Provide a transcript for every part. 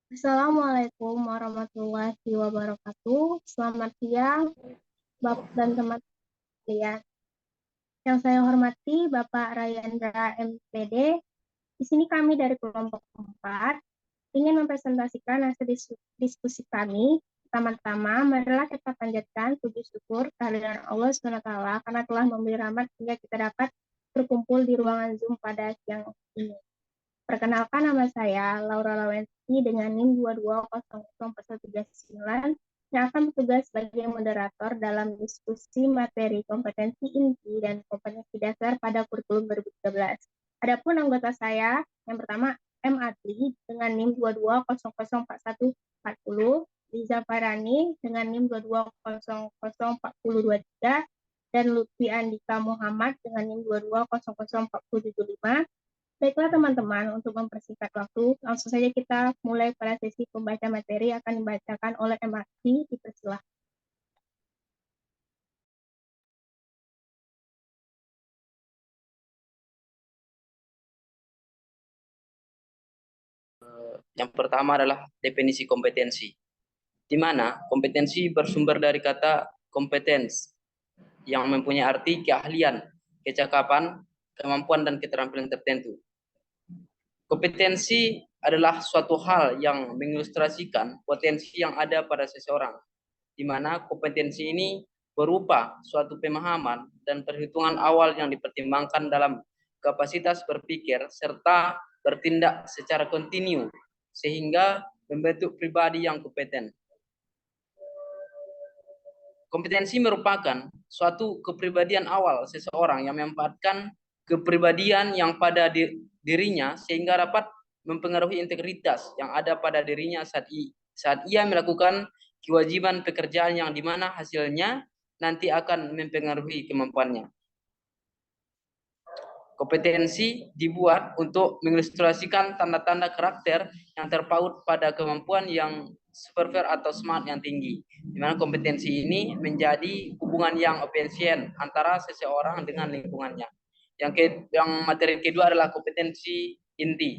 Assalamualaikum warahmatullahi wabarakatuh. Selamat siang, Bapak dan teman sekalian. Yang saya hormati Bapak Rayandra MPD. Di sini kami dari kelompok 4 ingin mempresentasikan hasil diskusi kami. Pertama-tama, marilah kita panjatkan puji syukur kehadiran Allah SWT karena telah memberi rahmat hingga kita dapat berkumpul di ruangan Zoom pada siang ini. Perkenalkan, nama saya Laura Lawensi dengan NIM 22004139 yang akan bertugas sebagai moderator dalam diskusi materi kompetensi inti dan kompetensi dasar pada kurikulum 2013. Adapun anggota saya, yang pertama M. Adli dengan NIM 22004140, Liza Farani dengan NIM 22004023, dan Lutfi Andika Muhammad dengan NIM 22004075. Baiklah teman-teman, untuk mempersingkat waktu, langsung saja kita mulai pada sesi pembaca materi akan dibacakan oleh MRC. Dipersilakan. Yang pertama adalah definisi kompetensi, di mana kompetensi bersumber dari kata kompetens yang mempunyai arti keahlian, kecakapan, kemampuan, dan keterampilan tertentu. Kompetensi adalah suatu hal yang mengilustrasikan potensi yang ada pada seseorang, di mana kompetensi ini berupa suatu pemahaman dan perhitungan awal yang dipertimbangkan dalam kapasitas berpikir serta bertindak secara kontinu sehingga membentuk pribadi yang kompeten. Kompetensi merupakan suatu kepribadian awal seseorang yang memanfaatkan kepribadian yang pada dirinya sehingga dapat mempengaruhi integritas yang ada pada dirinya saat ia melakukan kewajiban pekerjaan yang dimana hasilnya nanti akan mempengaruhi kemampuannya. Kompetensi dibuat untuk mengilustrasikan tanda-tanda karakter yang terpaut pada kemampuan yang superver atau smart yang tinggi. Di mana kompetensi ini menjadi hubungan yang efisien antara seseorang dengan lingkungannya. Yang materi kedua adalah kompetensi inti.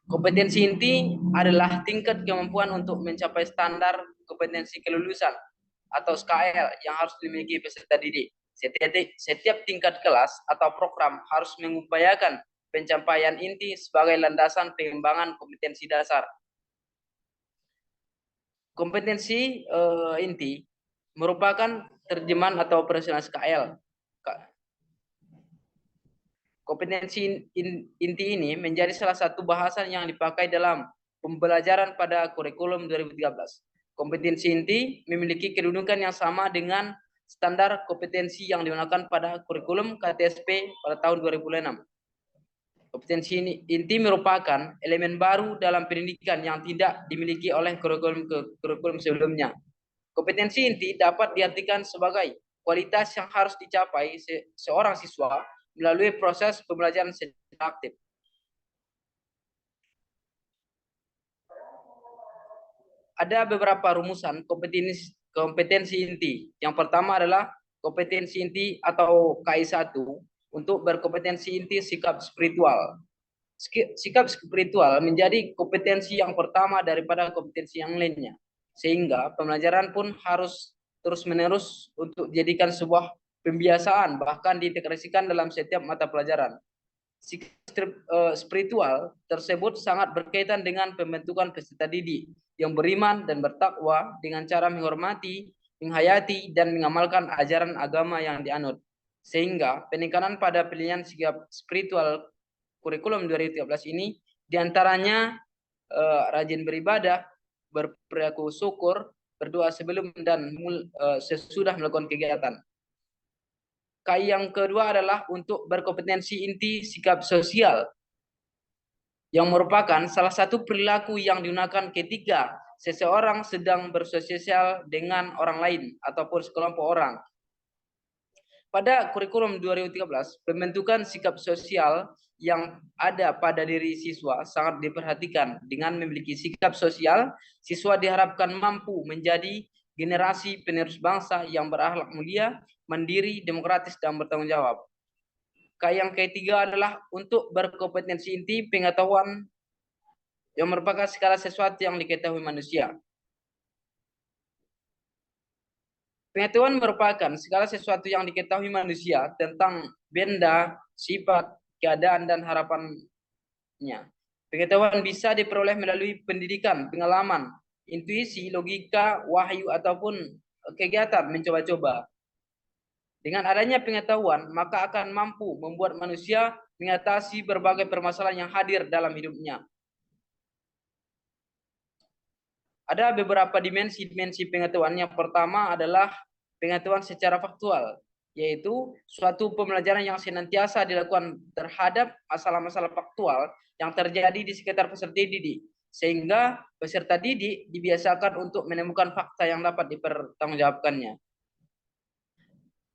Kompetensi inti adalah tingkat kemampuan untuk mencapai standar kompetensi kelulusan atau SKL yang harus dimiliki peserta didik. Setiap tingkat kelas atau program harus mengupayakan pencapaian inti sebagai landasan pengembangan kompetensi dasar. Kompetensi inti merupakan terjemahan atau operasional SKL. Kompetensi inti ini menjadi salah satu bahasan yang dipakai dalam pembelajaran pada kurikulum 2013. Kompetensi inti memiliki kedudukan yang sama dengan standar kompetensi yang digunakan pada kurikulum KTSP pada tahun 2006. Kompetensi inti merupakan elemen baru dalam pendidikan yang tidak dimiliki oleh kurikulum sebelumnya. Kompetensi inti dapat diartikan sebagai kualitas yang harus dicapai seorang siswa melalui proses pembelajaran secara aktif. Ada beberapa rumusan kompetensi inti. Yang pertama adalah kompetensi inti atau KI1 untuk berkompetensi inti sikap spiritual. Sikap spiritual menjadi kompetensi yang pertama daripada kompetensi yang lainnya. Sehingga pembelajaran pun harus terus-menerus untuk dijadikan sebuah pembiasaan, bahkan diintegrasikan dalam setiap mata pelajaran. Sikap spiritual tersebut sangat berkaitan dengan pembentukan peserta didik yang beriman dan bertakwa dengan cara menghormati, menghayati, dan mengamalkan ajaran agama yang dianut. Sehingga penekanan pada pilihan sikap spiritual kurikulum 2013 ini diantaranya rajin beribadah, berperilaku syukur, berdoa sebelum dan sesudah melakukan kegiatan. KI yang kedua adalah untuk berkompetensi inti sikap sosial, yang merupakan salah satu perilaku yang digunakan ketika seseorang sedang bersosial dengan orang lain ataupun sekelompok orang. Pada kurikulum 2013, pembentukan sikap sosial yang ada pada diri siswa sangat diperhatikan. Dengan memiliki sikap sosial, siswa diharapkan mampu menjadi generasi penerus bangsa yang berakhlak mulia, mandiri, demokratis, dan bertanggung jawab. Yang ketiga adalah untuk berkompetensi inti pengetahuan yang merupakan segala sesuatu yang diketahui manusia. Pengetahuan merupakan segala sesuatu yang diketahui manusia tentang benda, sifat, keadaan, dan harapannya. Pengetahuan bisa diperoleh melalui pendidikan, pengalaman, intuisi, logika, wahyu, ataupun kegiatan mencoba-coba. Dengan adanya pengetahuan, maka akan mampu membuat manusia mengatasi berbagai permasalahan yang hadir dalam hidupnya. Ada beberapa dimensi pengetahuan. Yang pertama adalah pengetahuan secara faktual, yaitu suatu pembelajaran yang senantiasa dilakukan terhadap masalah-masalah faktual yang terjadi di sekitar peserta didik, sehingga peserta didik dibiasakan untuk menemukan fakta yang dapat dipertanggungjawabkannya.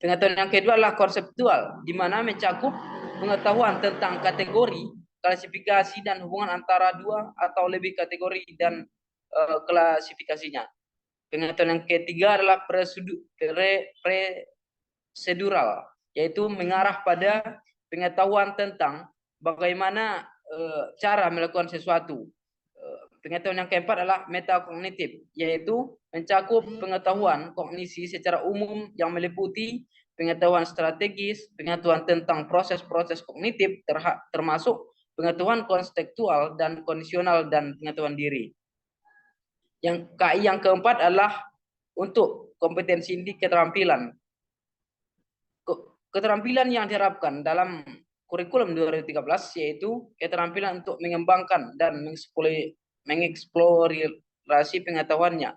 Pengetahuan yang kedua adalah konseptual, di mana mencakup pengetahuan tentang kategori, klasifikasi, dan hubungan antara dua atau lebih kategori dan klasifikasinya. Pengetahuan yang ketiga adalah prosedural, yaitu mengarah pada pengetahuan tentang bagaimana cara melakukan sesuatu. Pengetahuan yang keempat adalah metakognitif, yaitu mencakup pengetahuan kognisi secara umum yang meliputi pengetahuan strategis, pengetahuan tentang proses-proses kognitif, termasuk pengetahuan konstekstual dan kondisional, dan pengetahuan diri. Yang KI yang keempat adalah untuk kompetensi inti keterampilan. Keterampilan yang diharapkan dalam kurikulum 2013 yaitu keterampilan untuk mengembangkan dan mengeksplorasi pengetahuannya.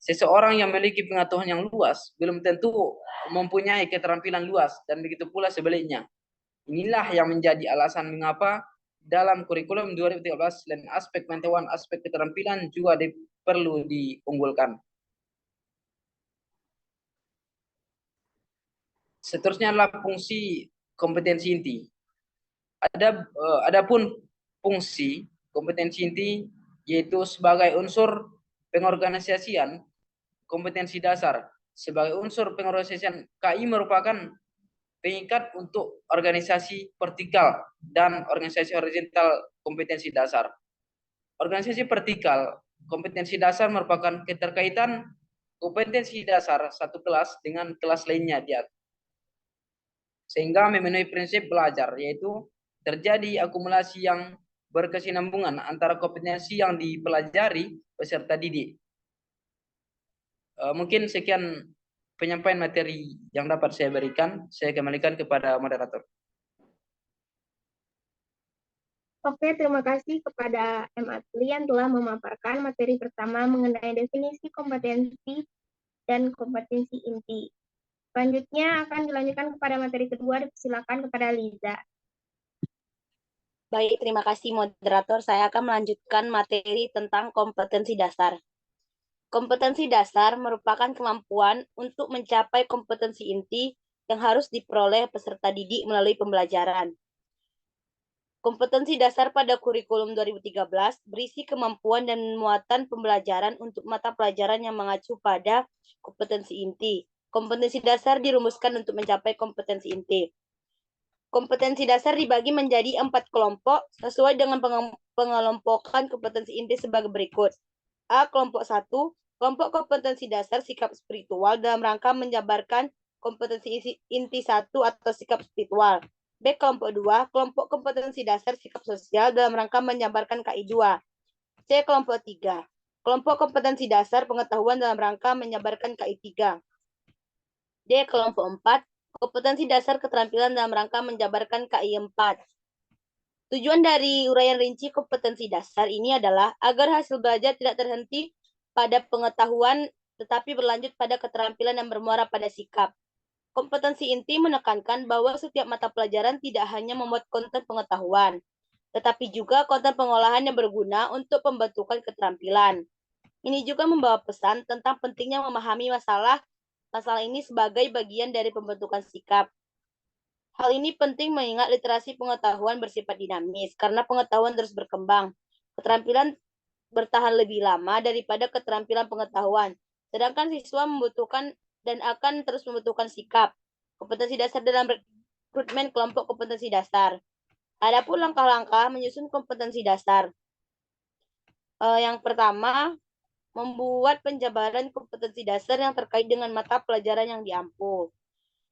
Seseorang yang memiliki pengetahuan yang luas belum tentu mempunyai keterampilan luas, dan begitu pula sebaliknya. Inilah yang menjadi alasan mengapa dalam kurikulum 2013 selain aspek pengetahuan, aspek keterampilan juga perlu diunggulkan. Seterusnya adalah fungsi kompetensi inti. Adapun fungsi kompetensi inti yaitu sebagai unsur pengorganisasian kompetensi dasar. Sebagai unsur pengorganisasian, KI merupakan pengikat untuk organisasi vertikal dan organisasi horizontal kompetensi dasar. Organisasi vertikal kompetensi dasar merupakan keterkaitan kompetensi dasar satu kelas dengan kelas lainnya di atas, sehingga memenuhi prinsip belajar, yaitu terjadi akumulasi yang berkesinambungan antara kompetensi yang dipelajari peserta didik. Mungkin sekian penyampaian materi yang dapat saya berikan. Saya kembalikan kepada moderator. Oke, terima kasih kepada M. Atli yang telah memaparkan materi pertama mengenai definisi kompetensi dan kompetensi inti. Selanjutnya akan dilanjutkan kepada materi kedua, silakan kepada Liza. Baik, terima kasih moderator. Saya akan melanjutkan materi tentang kompetensi dasar. Kompetensi dasar merupakan kemampuan untuk mencapai kompetensi inti yang harus diperoleh peserta didik melalui pembelajaran. Kompetensi dasar pada kurikulum 2013 berisi kemampuan dan muatan pembelajaran untuk mata pelajaran yang mengacu pada kompetensi inti. Kompetensi dasar dirumuskan untuk mencapai kompetensi inti. Kompetensi dasar dibagi menjadi 4 kelompok sesuai dengan pengelompokan kompetensi inti sebagai berikut. A. Kelompok 1, kelompok kompetensi dasar sikap spiritual dalam rangka menjabarkan kompetensi inti 1 atau sikap spiritual. B. Kelompok 2, kelompok kompetensi dasar sikap sosial dalam rangka menjabarkan KI 2. C. Kelompok 3, kelompok kompetensi dasar pengetahuan dalam rangka menjabarkan KI 3. D. Kelompok 4, kompetensi dasar keterampilan dalam rangka menjabarkan KI 4. Tujuan dari uraian rinci kompetensi dasar ini adalah agar hasil belajar tidak terhenti pada pengetahuan, tetapi berlanjut pada keterampilan yang bermuara pada sikap. Kompetensi inti menekankan bahwa setiap mata pelajaran tidak hanya memuat konten pengetahuan, tetapi juga konten pengolahan yang berguna untuk pembentukan keterampilan. Ini juga membawa pesan tentang pentingnya memahami masalah ini sebagai bagian dari pembentukan sikap. Hal ini penting mengingat literasi pengetahuan bersifat dinamis, karena pengetahuan terus berkembang. Keterampilan bertahan lebih lama daripada keterampilan pengetahuan, sedangkan siswa membutuhkan dan akan terus membutuhkan sikap. Kompetensi dasar dalam rekrutmen kelompok kompetensi dasar. Adapun langkah-langkah menyusun kompetensi dasar. Yang pertama, membuat penjabaran kompetensi dasar yang terkait dengan mata pelajaran yang diampu.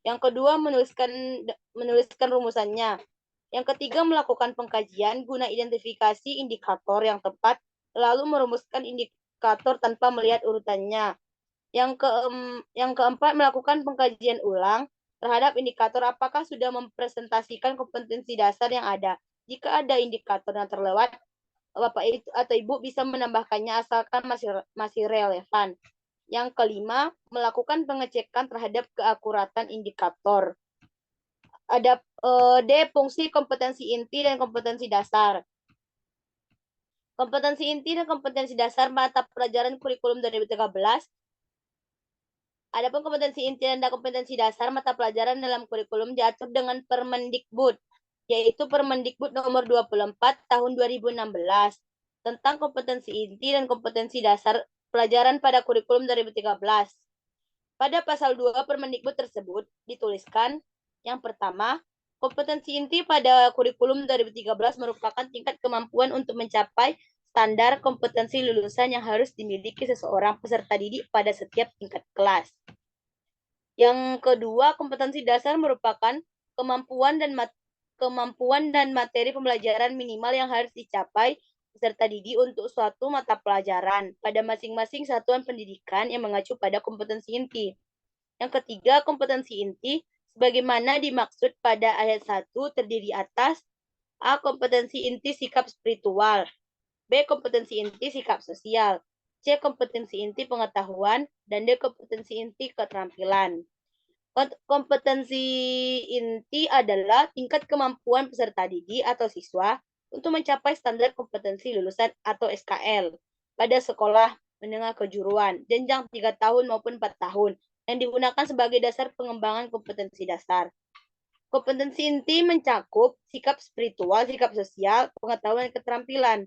Yang kedua, menuliskan rumusannya. Yang ketiga, melakukan pengkajian guna identifikasi indikator yang tepat, lalu merumuskan indikator tanpa melihat urutannya. Yang keempat, melakukan pengkajian ulang terhadap indikator apakah sudah mempresentasikan kompetensi dasar yang ada. Jika ada indikator yang terlewat, Bapak atau Ibu bisa menambahkannya asalkan masih relevan. Yang kelima, melakukan pengecekan terhadap keakuratan indikator. Ada D, fungsi kompetensi inti dan kompetensi dasar. Kompetensi inti dan kompetensi dasar mata pelajaran kurikulum 2013. Adapun kompetensi inti dan kompetensi dasar mata pelajaran dalam kurikulum diatur dengan Permendikbud, yaitu Permendikbud nomor 24 tahun 2016 tentang kompetensi inti dan kompetensi dasar pelajaran pada kurikulum 2013. Pada pasal 2 Permendikbud tersebut dituliskan, yang pertama, kompetensi inti pada kurikulum 2013 merupakan tingkat kemampuan untuk mencapai standar kompetensi lulusan yang harus dimiliki seseorang peserta didik pada setiap tingkat kelas. Yang kedua, kompetensi dasar merupakan kemampuan dan materi pembelajaran minimal yang harus dicapai peserta didik untuk suatu mata pelajaran pada masing-masing satuan pendidikan yang mengacu pada kompetensi inti. Yang ketiga, kompetensi inti sebagaimana dimaksud pada ayat 1 terdiri atas A. Kompetensi inti sikap spiritual, B. Kompetensi inti sikap sosial, C. Kompetensi inti pengetahuan, dan D. Kompetensi inti keterampilan. Kompetensi inti adalah tingkat kemampuan peserta didik atau siswa untuk mencapai standar kompetensi lulusan atau SKL pada sekolah menengah kejuruan, jenjang 3 tahun maupun 4 tahun, yang digunakan sebagai dasar pengembangan kompetensi dasar. Kompetensi inti mencakup sikap spiritual, sikap sosial, pengetahuan, dan keterampilan.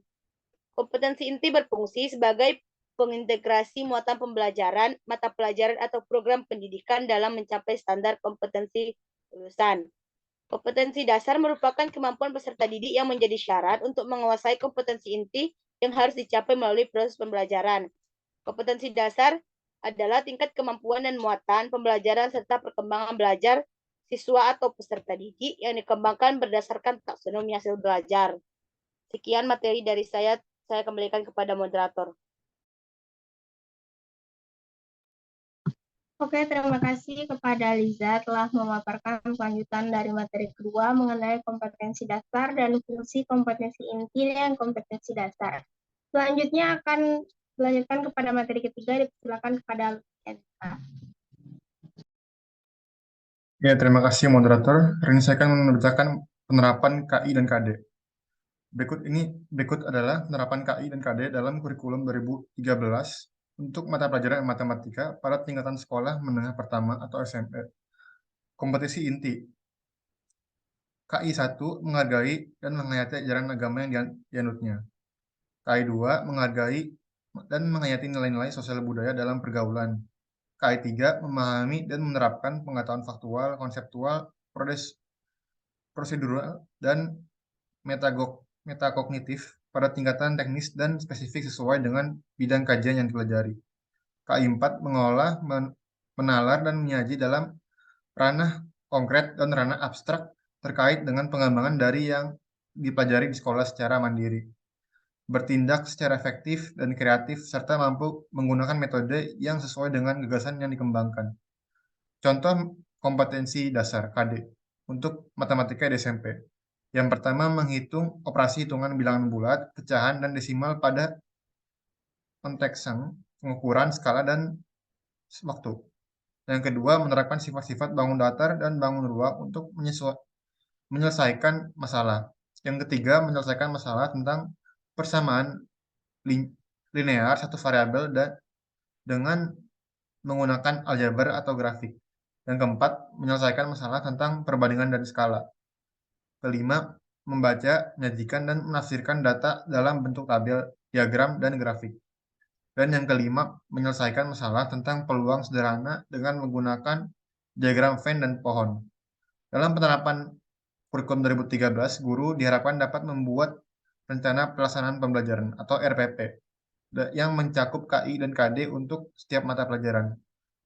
Kompetensi inti berfungsi sebagai pengintegrasi muatan pembelajaran, mata pelajaran, atau program pendidikan dalam mencapai standar kompetensi lulusan. Kompetensi dasar merupakan kemampuan peserta didik yang menjadi syarat untuk menguasai kompetensi inti yang harus dicapai melalui proses pembelajaran. Kompetensi dasar adalah tingkat kemampuan dan muatan pembelajaran serta perkembangan belajar siswa atau peserta didik yang dikembangkan berdasarkan taksonomi hasil belajar. Sekian materi dari saya kembalikan kepada moderator. Oke, terima kasih kepada Liza telah memaparkan kelanjutan dari materi kedua mengenai kompetensi dasar dan fungsi kompetensi inti dan kompetensi dasar. Selanjutnya akan dilanjutkan kepada materi ketiga, dipersilakan kepada Liza. Ya, terima kasih moderator. Hari ini saya akan mengerjakan penerapan KI dan KD. Berikut adalah penerapan KI dan KD dalam kurikulum 2013 untuk mata pelajaran matematika pada tingkatan sekolah menengah pertama atau SMP. Kompetensi inti. KI 1 menghargai dan menghayati ajaran agama yang dianutnya. KI 2 menghargai dan menghayati nilai-nilai sosial budaya dalam pergaulan. KI 3 memahami dan menerapkan pengetahuan faktual, konseptual, prosedural, dan metakognitif pada tingkatan teknis dan spesifik sesuai dengan bidang kajian yang dipelajari. KI 4 mengolah, menalar, dan menyaji dalam ranah konkret dan ranah abstrak terkait dengan pengembangan dari yang dipelajari di sekolah secara mandiri. Bertindak secara efektif dan kreatif serta mampu menggunakan metode yang sesuai dengan gagasan yang dikembangkan. Contoh kompetensi dasar KD untuk matematika di SMP. Yang pertama, menghitung operasi hitungan bilangan bulat, pecahan, dan desimal pada konteksang, pengukuran, skala, dan waktu. Yang kedua, menerapkan sifat-sifat bangun datar dan bangun ruang untuk menyelesaikan masalah. Yang ketiga, menyelesaikan masalah tentang persamaan linear satu variabel dengan menggunakan aljabar atau grafik. Yang keempat, menyelesaikan masalah tentang perbandingan dan skala. Kelima, membaca, menyajikan, dan menafsirkan data dalam bentuk tabel, diagram, dan grafik. Dan yang kelima, menyelesaikan masalah tentang peluang sederhana dengan menggunakan diagram Venn dan pohon. Dalam penerapan kurikulum 2013, guru diharapkan dapat membuat rencana pelaksanaan pembelajaran atau RPP yang mencakup KI dan KD untuk setiap mata pelajaran.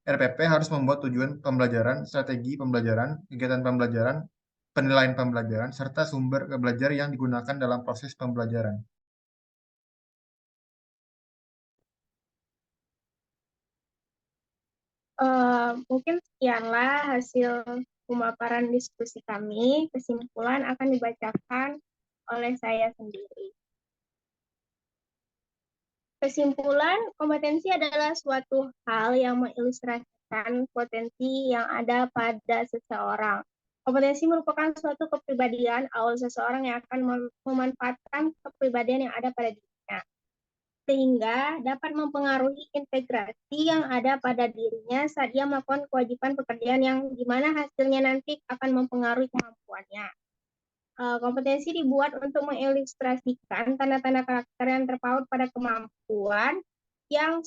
RPP harus membuat tujuan pembelajaran, strategi pembelajaran, kegiatan pembelajaran, penilaian pembelajaran, serta sumber belajar yang digunakan dalam proses pembelajaran. Mungkin sekianlah hasil pemaparan diskusi kami. Kesimpulan akan dibacakan oleh saya sendiri. Kesimpulan, kompetensi adalah suatu hal yang mengilustrasikan potensi yang ada pada seseorang. Kompetensi merupakan suatu kepribadian awal seseorang yang akan memanfaatkan kepribadian yang ada pada dirinya, sehingga dapat mempengaruhi integrasi yang ada pada dirinya saat ia melakukan kewajiban pekerjaan yang dimana hasilnya nanti akan mempengaruhi kemampuannya. Kompetensi dibuat untuk mengilustrasikan tanda-tanda karakter yang terpaut pada kemampuan yang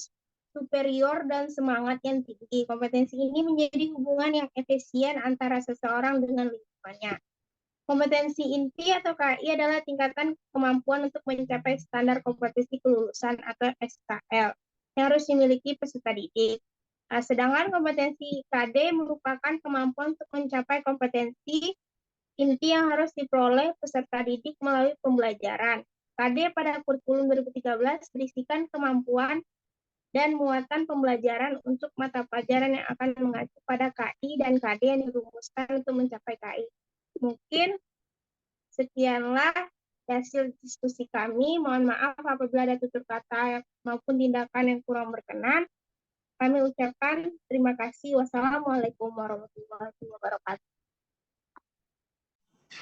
superior dan semangat yang tinggi. Kompetensi ini menjadi hubungan yang efisien antara seseorang dengan lingkungannya. Kompetensi inti atau KI adalah tingkatan kemampuan untuk mencapai standar kompetensi kelulusan atau SKL yang harus dimiliki peserta didik. Sedangkan kompetensi KD merupakan kemampuan untuk mencapai kompetensi inti yang harus diperoleh peserta didik melalui pembelajaran. KD pada kurikulum 2013 berisikan kemampuan dan muatan pembelajaran untuk mata pelajaran yang akan mengacu pada KI dan KD yang dirumuskan untuk mencapai KI. Mungkin sekianlah hasil diskusi kami. Mohon maaf apabila ada tutur kata maupun tindakan yang kurang berkenan. Kami ucapkan terima kasih. Wassalamualaikum warahmatullahi wabarakatuh.